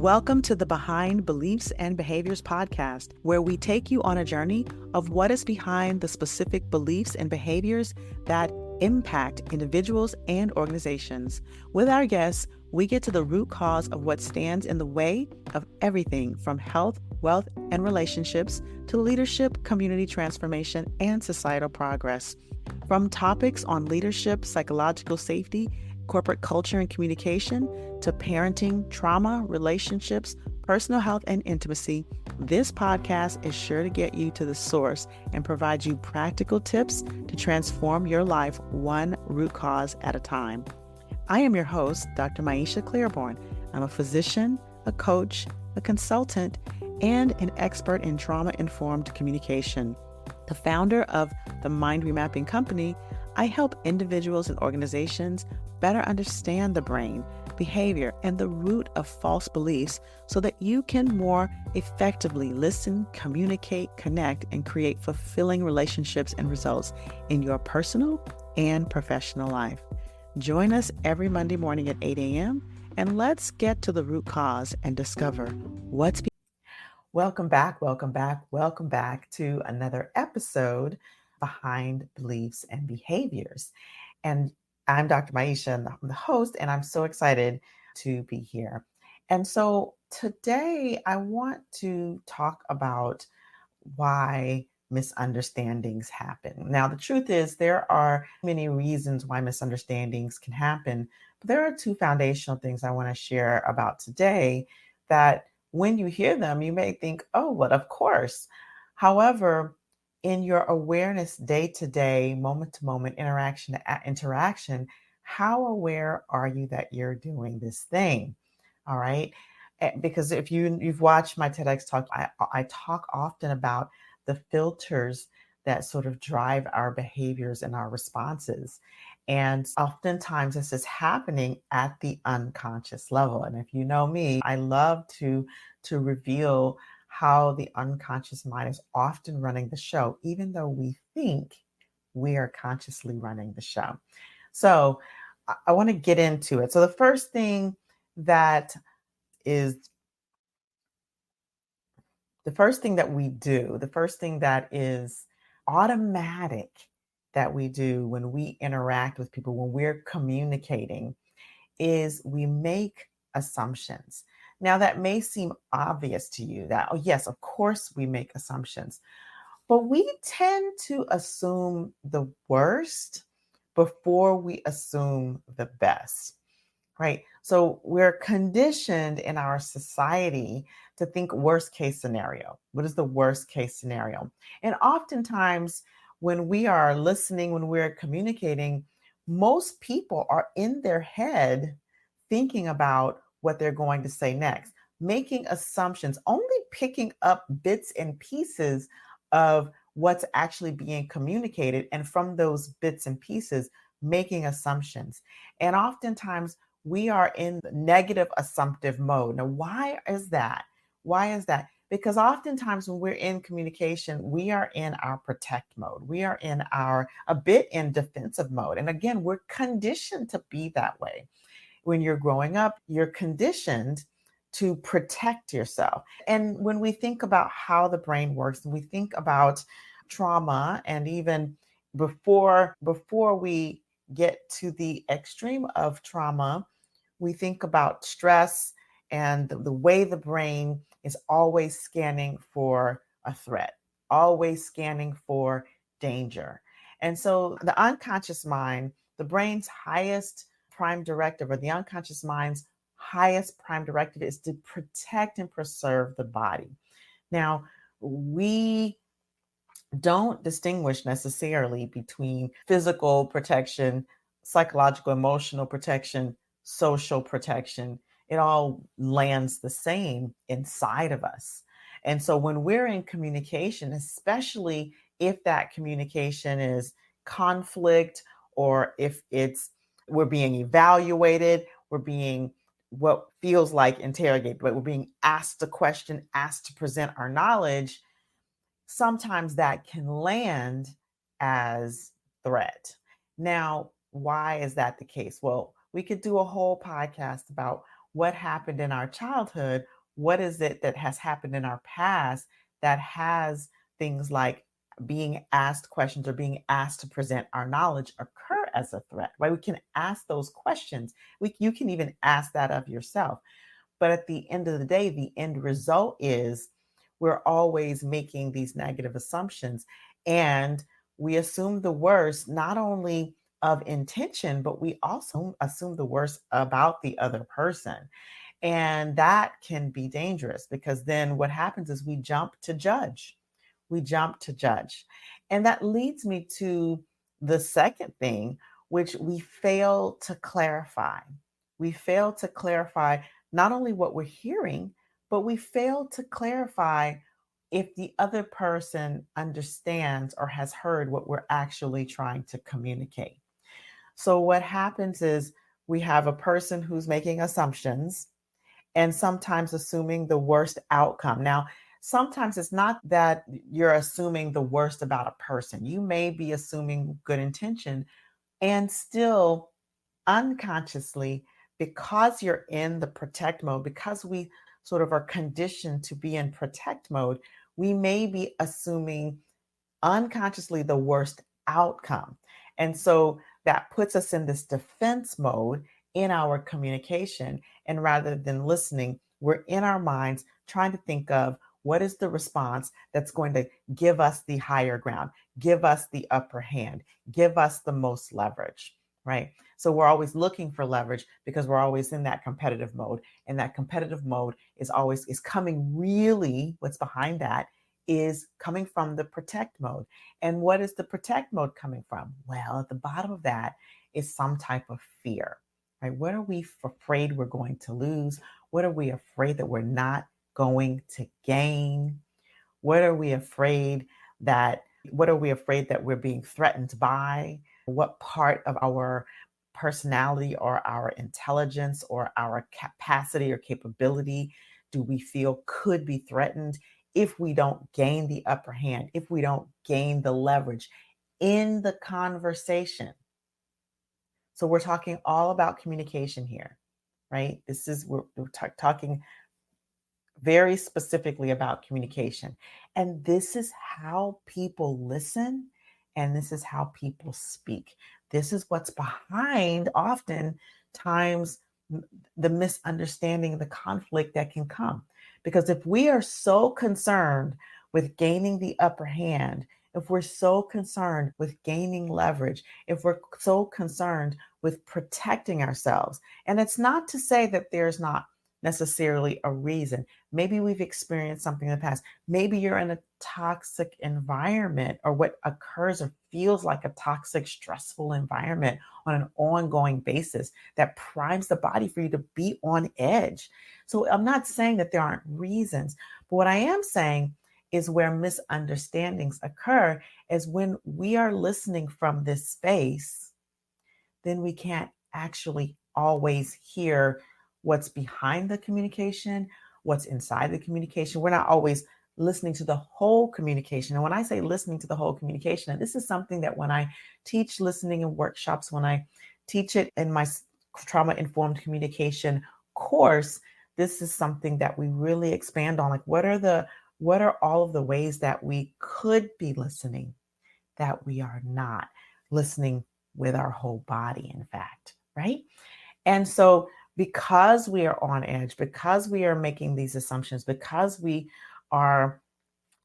Welcome to the Behind Beliefs and Behaviors podcast, where we take you on a journey of what is behind the specific beliefs and behaviors that impact individuals and organizations. With our guests, we get to the root cause of what stands in the way of everything from health, wealth, and relationships to leadership, community transformation, and societal progress. From topics on leadership, psychological safety, corporate culture and communication, to parenting, trauma, relationships, personal health, and intimacy, this podcast is sure to get you to the source and provide you practical tips to transform your life one root cause at a time. I am your host, Dr. Maisha Claiborne. I'm a physician, a coach, a consultant, and an expert in trauma-informed communication. The founder of the Mind Remapping Company, I help individuals and organizations better understand the brain, behavior, and the root of false beliefs so that you can more effectively listen, communicate, connect, and create fulfilling relationships and results in your personal and professional life. Join us every Monday morning at 8 a.m. and let's get to the root cause and discover what's Welcome back to another episode Behind Beliefs and Behaviors. And I'm Dr. Maisha, and I'm the host, and I'm so excited to be here. And so today I want to talk about why misunderstandings happen. Now, the truth is there are many reasons why misunderstandings can happen, but there are two foundational things I want to share about today that when you hear them, you may think, oh, well, of course. However, in your awareness, day-to-day, moment-to-moment, interaction, how aware are you that you're doing this thing? All right. Because if you've watched my TEDx talk, I talk often about the filters that sort of drive our behaviors and our responses. And oftentimes this is happening at the unconscious level. And if you know me, I love to reveal how the unconscious mind is often running the show, even though we think we are consciously running the show. So I want to get into it. So the first thing that we do, the first thing that is automatic that we do when we interact with people, when we're communicating, is we make assumptions. Now, that may seem obvious to you that, oh, yes, of course we make assumptions, but we tend to assume the worst before we assume the best, right? So we're conditioned in our society to think worst case scenario. What is the worst case scenario? And oftentimes when we are listening, when we're communicating, most people are in their head thinking about what they're going to say next, making assumptions, only picking up bits and pieces of what's actually being communicated. And from those bits and pieces, making assumptions. And oftentimes we are in negative assumptive mode. Now, why is that? Why is that? Because oftentimes when we're in communication, we are in our protect mode. We are in a bit in defensive mode. And again, we're conditioned to be that way. When you're growing up, you're conditioned to protect yourself. And when we think about how the brain works, and we think about trauma, and even before we get to the extreme of trauma, we think about stress and the way the brain is always scanning for a threat, always scanning for danger. And so the unconscious mind, the brain's highest prime directive, or the unconscious mind's highest prime directive, is to protect and preserve the body. Now, we don't distinguish necessarily between physical protection, psychological, emotional protection, social protection. It all lands the same inside of us. And so when we're in communication, especially if that communication is conflict, or if we're being evaluated, we're being what feels like interrogated, but we're being asked a question, asked to present our knowledge, sometimes that can land as threat. Now, why is that the case? Well, we could do a whole podcast about what happened in our childhood What is it that has happened in our past that has things like being asked questions or being asked to present our knowledge occur as a threat, right? We can ask those questions. You can even ask that of yourself. But at the end of the day, the end result is we're always making these negative assumptions, and we assume the worst, not only of intention, but we also assume the worst about the other person. And that can be dangerous because then what happens is we jump to judge. We jump to judge. And that leads me to the second thing, which we fail to clarify. We fail to clarify not only what we're hearing, but we fail to clarify if the other person understands or has heard what we're actually trying to communicate. So, what happens is we have a person who's making assumptions and sometimes assuming the worst outcome. Now, sometimes it's not that you're assuming the worst about a person. You may be assuming good intention and still unconsciously, because you're in the protect mode, because we sort of are conditioned to be in protect mode, we may be assuming unconsciously the worst outcome. And so that puts us in this defense mode in our communication. And rather than listening, we're in our minds trying to think of what is the response that's going to give us the higher ground, give us the upper hand, give us the most leverage, right? So we're always looking for leverage because we're always in that competitive mode. And that competitive mode is coming really, what's behind that is coming from the protect mode. And what is the protect mode coming from? Well, at the bottom of that is some type of fear, right? What are we afraid we're going to lose? What are we afraid that we're not going to gain? What are we afraid that what are we afraid that we're being threatened by? What part of our personality or our intelligence or our capacity or capability do we feel could be threatened if we don't gain the upper hand, if we don't gain the leverage in the conversation? So we're talking all about communication here, right? This is we're talking very specifically about communication. And this is how people listen, and this is how people speak. This is what's behind often times the misunderstanding, the conflict that can come. Because if we are so concerned with gaining the upper hand, if we're so concerned with gaining leverage, if we're so concerned with protecting ourselves, and it's not to say that there's not necessarily a reason. Maybe we've experienced something in the past. Maybe you're in a toxic environment, or what occurs or feels like a toxic, stressful environment on an ongoing basis that primes the body for you to be on edge. So I'm not saying that there aren't reasons, but what I am saying is where misunderstandings occur is when we are listening from this space, then we can't actually always hear what's behind the communication, what's inside the communication. We're not always listening to the whole communication. And when I say listening to the whole communication, and this is something that when I teach listening in workshops, when I teach it in my trauma informed communication course, this is something that we really expand on. Like, what are all of the ways that we could be listening that we are not listening with our whole body, in fact, right? And so, because we are on edge, because we are making these assumptions, because we are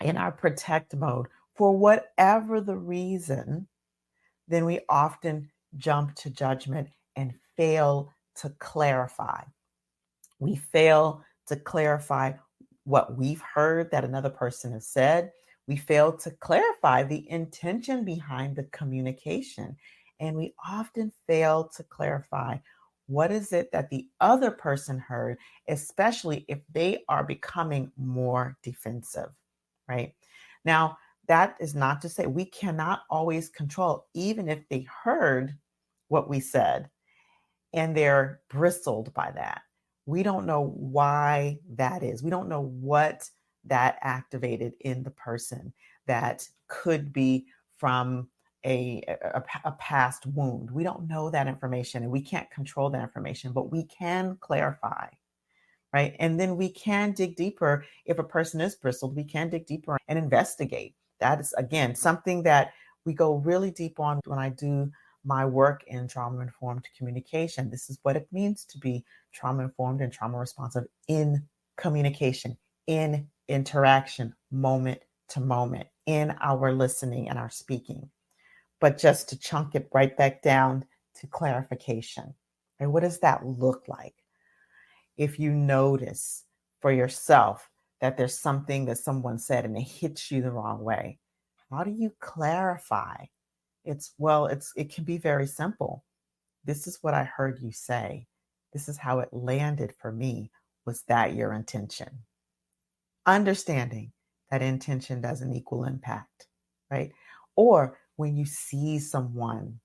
in our protect mode, for whatever the reason, then we often jump to judgment and fail to clarify. We fail to clarify what we've heard that another person has said. We fail to clarify the intention behind the communication. And we often fail to clarify what is it that the other person heard, especially if they are becoming more defensive, right? Now, that is not to say we cannot always control, even if they heard what we said and they're bristled by that. We don't know why that is. We don't know what that activated in the person that could be from a past wound. We don't know that information and we can't control that information, but we can clarify. right? And then we can dig deeper. If a person is bristled, we can dig deeper and investigate. That is, again, something that we go really deep on when I do my work in trauma informed communication. This is what it means to be trauma informed and trauma responsive in communication, in interaction, moment to moment, in our listening and our speaking. But just to chunk it right back down to clarification. And what does that look like? If you notice for yourself that there's something that someone said and it hits you the wrong way, how do you clarify? It can be very simple. This is what I heard you say. This is how it landed for me. Was that your intention? Understanding that intention doesn't equal impact, right? Or when you see someone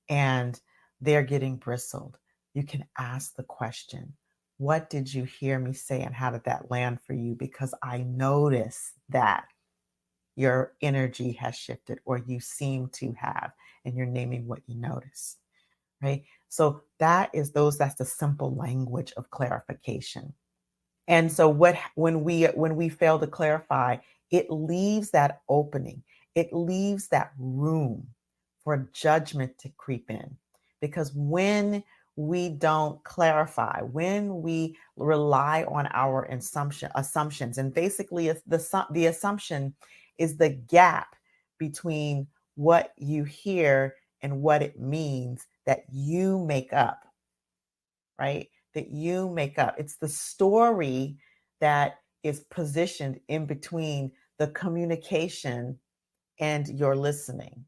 and they're getting bristled, you can ask the question, what did you hear me say and how did that land for you? Because I notice that your energy has shifted or you seem to have, and you're naming what you notice, right? So that's the simple language of clarification. And so when we fail to clarify, it leaves that opening. It leaves that room for judgment to creep in. Because when we don't clarify, when we rely on our assumptions, and basically the assumption is the gap between what you hear and what it means that you make up, right? That you make up. It's the story that is positioned in between the communication and your listening.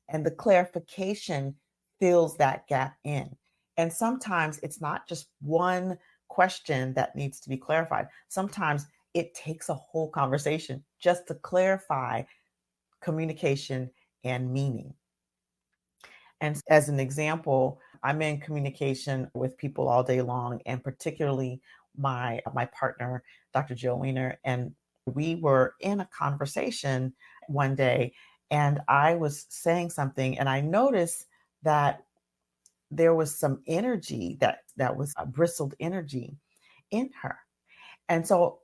And the clarification fills that gap in. And sometimes it's not just one question that needs to be clarified. Sometimes it takes a whole conversation just to clarify communication and meaning. And as an example, I'm in communication with people all day long, and particularly my partner, Dr. Jill Weiner, and we were in a conversation one day, and I was saying something, and I noticed that there was some energy that was a bristled energy in her. And so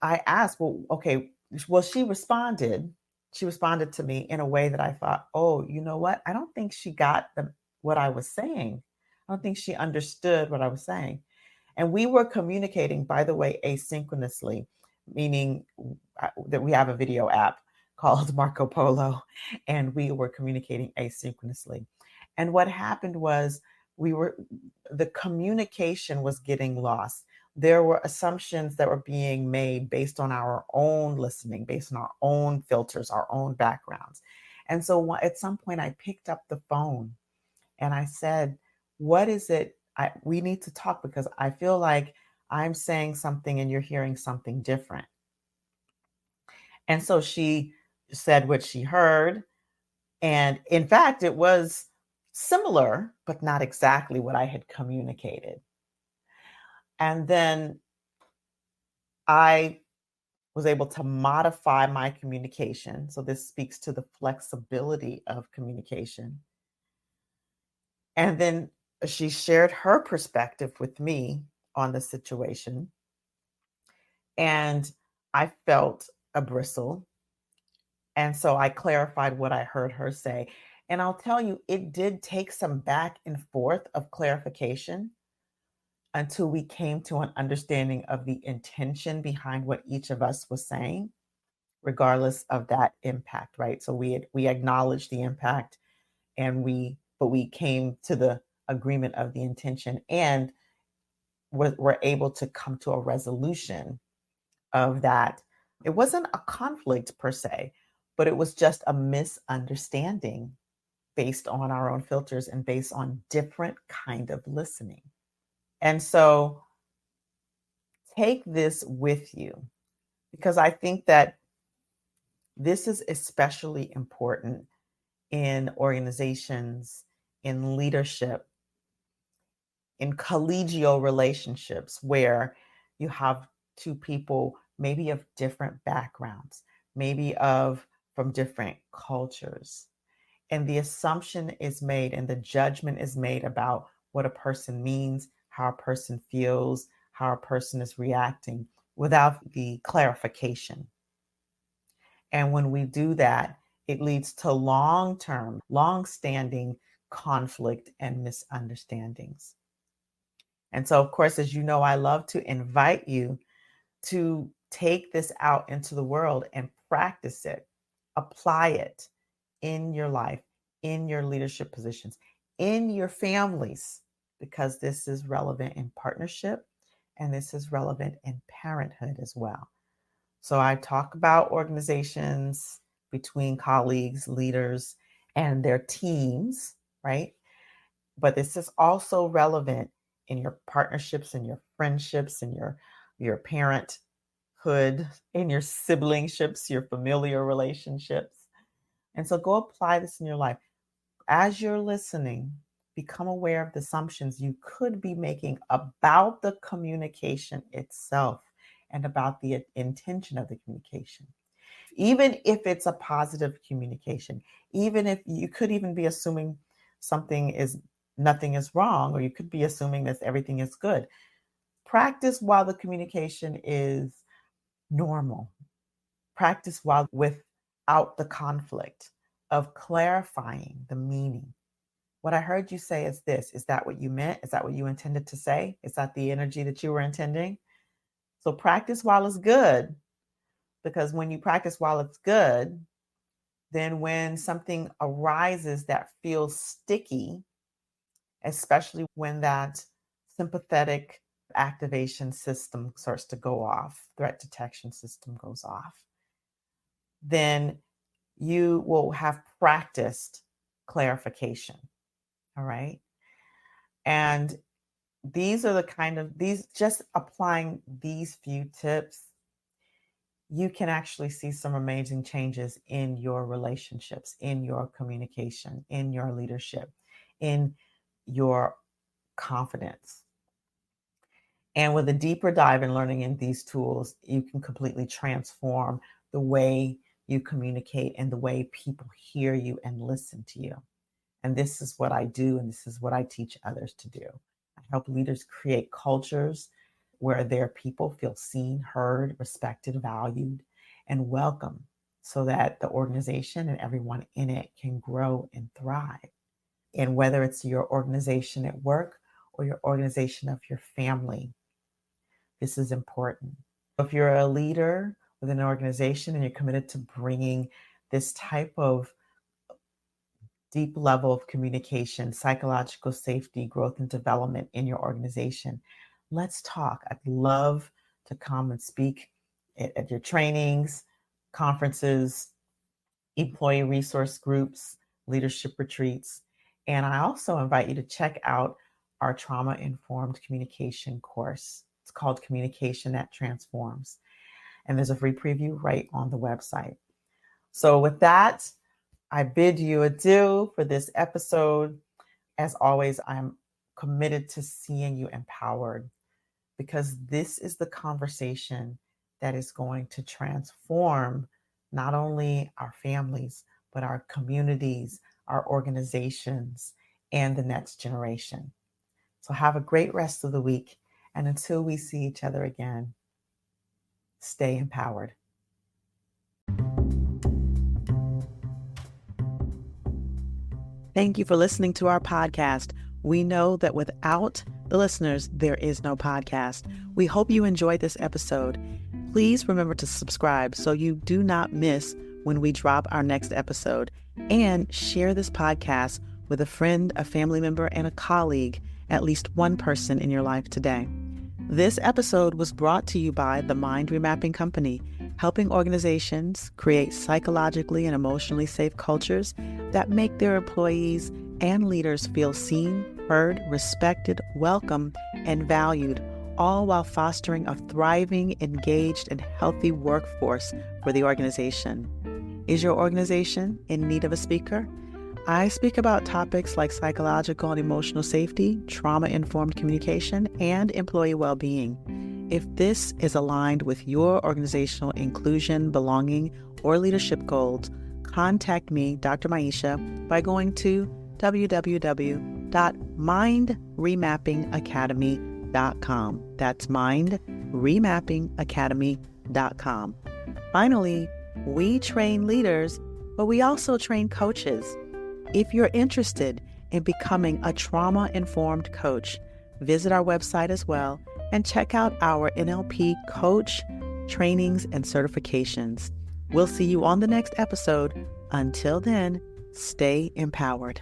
I asked, well, okay, well, she responded to me in a way that I thought, oh, you know what? I don't think she got what I was saying. I don't think she understood what I was saying. And we were communicating, by the way, asynchronously, meaning that we have a video app called Marco Polo, and we were communicating asynchronously. And what happened was the communication was getting lost. There were assumptions that were being made based on our own listening, based on our own filters, our own backgrounds. And so at some point, I picked up the phone and I said, what is it? We need to talk because I feel like I'm saying something and you're hearing something different. And so she said what she heard. And in fact, it was similar, but not exactly what I had communicated. And then I was able to modify my communication. So this speaks to the flexibility of communication. And then she shared her perspective with me on the situation. And I felt a bristle. And so I clarified what I heard her say. And I'll tell you, it did take some back and forth of clarification until we came to an understanding of the intention behind what each of us was saying, regardless of that impact, right? So we acknowledged the impact and we came to the agreement of the intention and were able to come to a resolution of that. It wasn't a conflict per se, but it was just a misunderstanding based on our own filters and based on different kind of listening. And so take this with you because I think that this is especially important in organizations, in leadership, in collegial relationships where you have two people maybe of different backgrounds, maybe of from different cultures. And the assumption is made and the judgment is made about what a person means, how a person feels, how a person is reacting without the clarification. And when we do that, it leads to long-term, long-standing conflict and misunderstandings. And so, of course, as you know, I love to invite you to take this out into the world and practice it, apply it in your life, in your leadership positions, in your families, because this is relevant in partnership and this is relevant in parenthood as well. So I talk about organizations between colleagues, leaders, and their teams, right? But this is also relevant in your partnerships, in your friendships, in your parenthood, in your siblingships, your familiar relationships. And so go apply this in your life. As you're listening, become aware of the assumptions you could be making about the communication itself and about the intention of the communication. Even if it's a positive communication, even if you could even be assuming nothing is wrong, or you could be assuming that everything is good. Practice while the communication is normal. Practice while without the conflict of clarifying the meaning. What I heard you say is this. Is that what you meant? Is that what you intended to say? Is that the energy that you were intending? So practice while it's good, because when you practice while it's good, then when something arises that feels sticky, especially when that sympathetic activation system starts to go off, threat detection system goes off, then you will have practiced clarification. All right. And these are just applying these few tips, you can actually see some amazing changes in your relationships, in your communication, in your leadership, in your confidence. And with a deeper dive in learning in these tools, you can completely transform the way you communicate and the way people hear you and listen to you. And this is what I do, and this is what I teach others to do. I help leaders create cultures where their people feel seen, heard, respected, valued, and welcome, so that the organization and everyone in it can grow and thrive. And whether it's your organization at work or your organization of your family, this is important. If you're a leader within an organization and you're committed to bringing this type of deep level of communication, psychological safety, growth, and development in your organization, let's talk. I'd love to come and speak at your trainings, conferences, employee resource groups, leadership retreats. And I also invite you to check out our trauma-informed communication course. It's called Communication That Transforms. And there's a free preview right on the website. So with that, I bid you adieu for this episode. As always, I'm committed to seeing you empowered, because this is the conversation that is going to transform not only our families, but our communities, our organizations, and the next generation. So have a great rest of the week. And until we see each other again, stay empowered. Thank you for listening to our podcast. We know that without the listeners, there is no podcast. We hope you enjoyed this episode. Please remember to subscribe so you do not miss when we drop our next episode. And share this podcast with a friend, a family member, and a colleague, at least one person in your life today. This episode was brought to you by the Mind Remapping Company, helping organizations create psychologically and emotionally safe cultures that make their employees and leaders feel seen, heard, respected, welcome, and valued, all while fostering a thriving, engaged, and healthy workforce for the organization. Is your organization in need of a speaker? I speak about topics like psychological and emotional safety, trauma-informed communication, and employee well-being. If this is aligned with your organizational inclusion, belonging, or leadership goals, contact me, Dr. Maisha, by going to www.mindremappingacademy.com. mindremappingacademy.com. That's mindremappingacademy.com. Finally, we train leaders, but we also train coaches. If you're interested in becoming a trauma-informed coach, visit our website as well and check out our NLP coach trainings and certifications. We'll see you on the next episode. Until then, stay empowered.